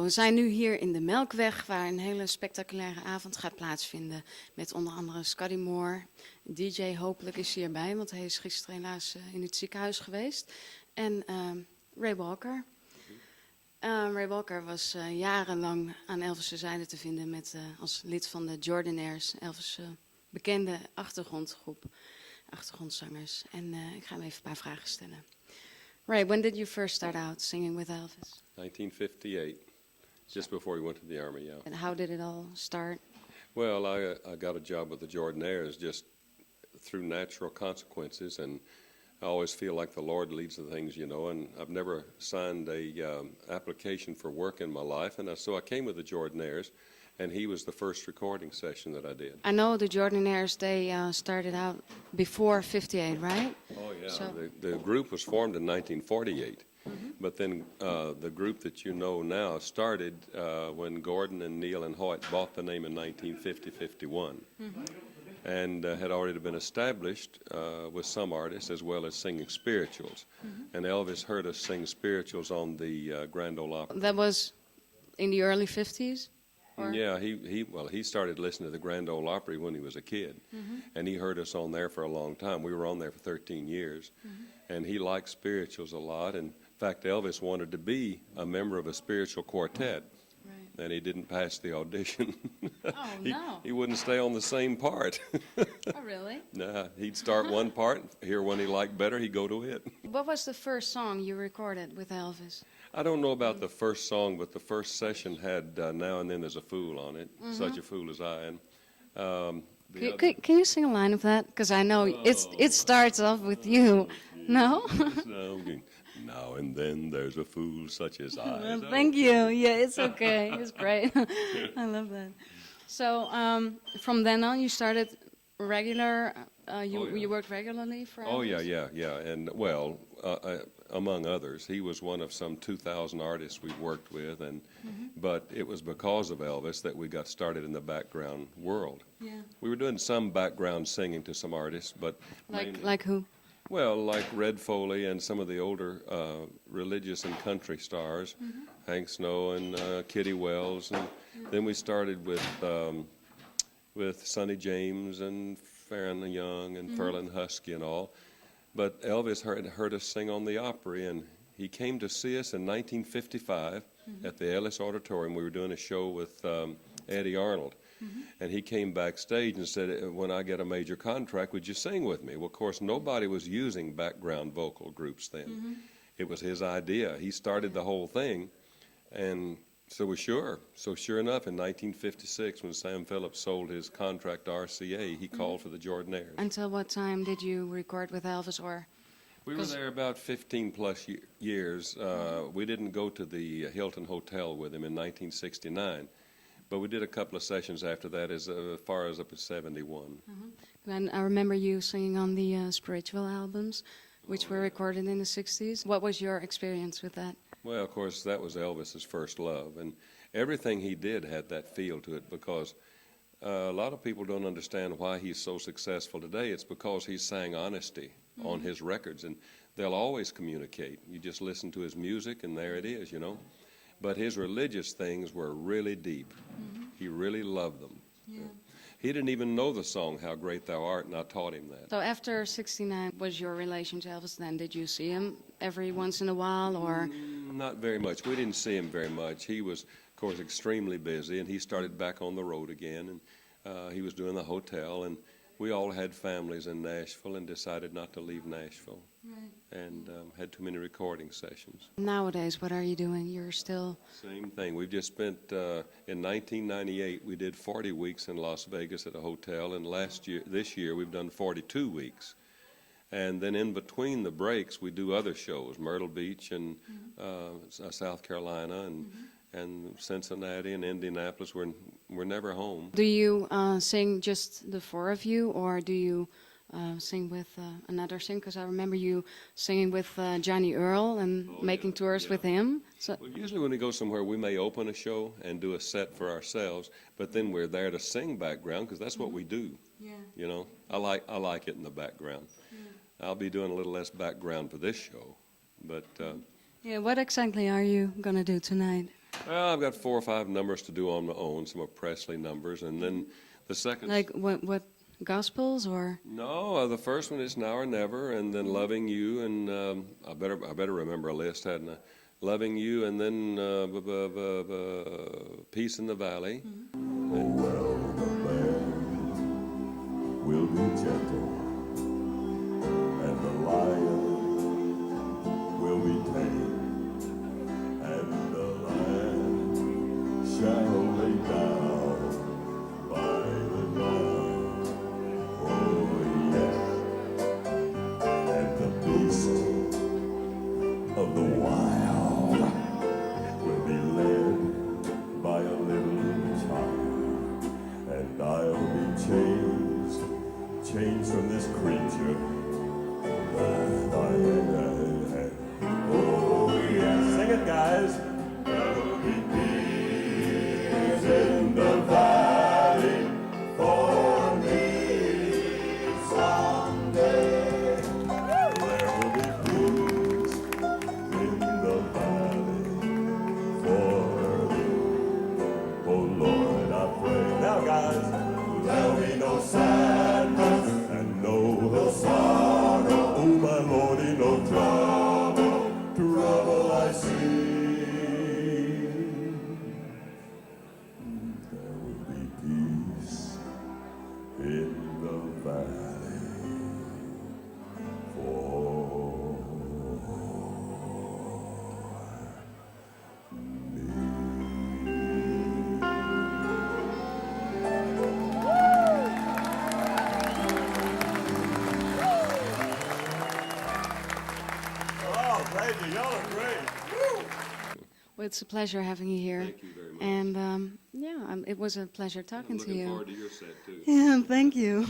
we zijn nu hier in de Melkweg, waar een hele spectaculaire avond gaat plaatsvinden. Met onder andere Scotty Moore. DJ hopelijk is hij erbij, want hij is gisteren helaas in het ziekenhuis geweest. En Ray Walker. Ray Walker was jarenlang aan Elvis' zijde te vinden als lid van de Jordanaires. Elvis' bekende achtergrondzangers. En ik ga hem even een paar vragen stellen. Ray, when did you first start out singing with Elvis? 1958, just before he went to the Army, yeah. And how did it all start? Well, I got a job with the Jordanaires just through natural consequences, and I always feel like the Lord leads the things, you know, and I've never signed a application for work in my life, and so I came with the Jordanaires, and he was the first recording session that I did. I know the Jordanaires, they started out before 58, right? Oh, yeah. So the group was formed in 1948. But then the group that you know now started when Gordon and Neil and Hoyt bought the name in 1950-51, and had already been established with some artists as well as singing spirituals. And Elvis heard us sing spirituals on the Grand Ole Opry. That was in the early 50s? Or? Yeah, he started listening to the Grand Ole Opry when he was a kid, and he heard us on there for a long time. We were on there for 13 years, and he liked spirituals a lot. And in fact, Elvis wanted to be a member of a spiritual quartet, right. And he didn't pass the audition. Oh, no. He wouldn't stay on the same part. Oh, really? Nah, he'd start one part, hear one he liked better, he'd go to it. What was the first song you recorded with Elvis? I don't know about the first song, but the first session had Now and Then There's a Fool on it, Such a Fool as I Am. Can you sing a line of that? Because I know it starts off with you. No? Now and then there's a fool such as I. Well, thank you. Yeah, it's okay. It's great. I love that. So from then on, you started regular. You worked regularly for Elvis? Oh yeah. And well, among others, he was one of some 2,000 artists we worked with, and but it was because of Elvis that we got started in the background world. Yeah. We were doing some background singing to some artists, but like who? Well, like Red Foley and some of the older religious and country stars, Hank Snow and Kitty Wells, and then we started with Sonny James and Farron Young and Ferlin Husky and all. But Elvis heard us sing on the Opry, and he came to see us in 1955 at the Ellis Auditorium. We were doing a show with Eddie Arnold. And he came backstage and said, when I get a major contract, would you sing with me? Well, of course, nobody was using background vocal groups then. It was his idea. He started the whole thing, and so we're sure. So sure enough, in 1956, when Sam Phillips sold his contract to RCA, he called for the Jordanaires. Until what time did you record with Elvis? Or we were there about 15 plus years. We didn't go to the Hilton Hotel with him in 1969. But we did a couple of sessions after that, as far as up to 71. And I remember you singing on the spiritual albums, which were recorded in the 60s. What was your experience with that? Well, of course, that was Elvis's first love. And everything he did had that feel to it, because a lot of people don't understand why he's so successful today. It's because he sang honesty on his records, and they'll always communicate. You just listen to his music, and there it is, you know. But his religious things were really deep. He really loved them. Yeah. He didn't even know the song, How Great Thou Art, and I taught him that. So after 69, was your relation to Elvis then? Did you see him every once in a while, or? Not very much. We didn't see him very much. He was, of course, extremely busy, and he started back on the road again, and he was doing the hotel, and we all had families in Nashville and decided not to leave Nashville. Right. And had too many recording sessions. Nowadays, what are you doing? You're still... Same thing. We've just spent, in 1998, we did 40 weeks in Las Vegas at a hotel, and this year, we've done 42 weeks. And then in between the breaks, we do other shows, Myrtle Beach and South Carolina and Cincinnati and Indianapolis. We're never home. Do you sing just the four of you, or do you sing with another singer? Because I remember you singing with Johnny Earl and making tours with him. So well, usually when we go somewhere, we may open a show and do a set for ourselves, but then we're there to sing background, because that's what we do. Yeah. You know, I like it in the background. Yeah. I'll be doing a little less background for this show, but yeah. What exactly are you gonna do tonight? Well, I've got 4 or 5 numbers to do on my own, some of Presley numbers, and then the second. Like what gospels or? No, the first one is Now or Never, and then Loving You, and I better remember a list, hadn't I? Loving You, and then Peace in the Valley. Oh, well, the land will be gentle, and the lion will be tame, and the lamb shall lay down by the dawn. Oh, yes, and the beast of the wild will be led by a little child, and I'll be changed from this creature that I am. Oh, yeah, sing it, guys. There will be peace in the valley for me someday. There will be peace in the valley for me. Oh, Lord, I pray. Now, guys, there'll be no sadness and no sorrow. Oh, my Lordy, no trouble I see. There will be peace in the valley for Oh, thank you. Y'all are great. Well, it's a pleasure having you here. Thank you very much. And yeah, it was a pleasure talking to Looking you. forward to your set, too. Yeah, thank you.